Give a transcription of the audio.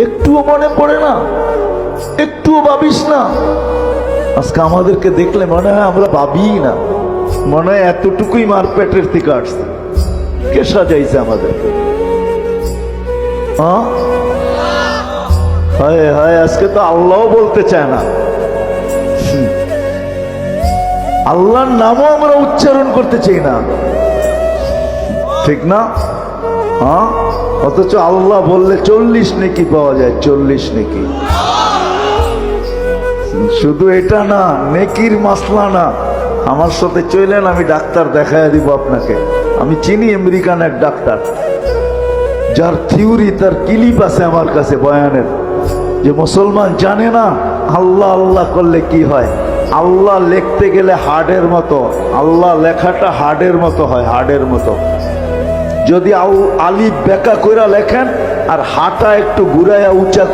একটুও মনে পড়ে না, একটুও ভাবিস না? আজকে আমাদেরকে দেখলে মনে হয় আমরা ভাবি না, মনে হয় এতটুকুই মার পেটের থেকে আসছে। কে সাজাইছে আমাদেরকে? হ্যাঁ, হায় হায়, আজকে তো আল্লাহ বলতে চায় না, আল্লাহর নামও আমরা উচ্চারণ করতে চাই না, ঠিক না? হ্যাঁ, অথচ আল্লাহ বললে 40 নেকি পাওয়া যায়, 40 নেকি। শুধু এটা না, নেকির মাসলা না। আমার সাথে চলেন, আমি ডাক্তার দেখায় দিব আপনাকে। আমি চিনি আমেরিকান এক ডাক্তার, যার থিওরি, তার ক্লিপ আছে আমার কাছে বয়ানের, যে মুসলমান জানে না আল্লাহ আল্লাহ করলে কি হয়। আল্লাহ লিখতে গেলে হাড়ের মতো, আল্লাহ লেখাটা হাড়ের মতো হয়, হাড়ের মতো। যদি আলিফ বেকা কইরা লেখেন আর হাটা একটু ঘুরাইয়া উঁচা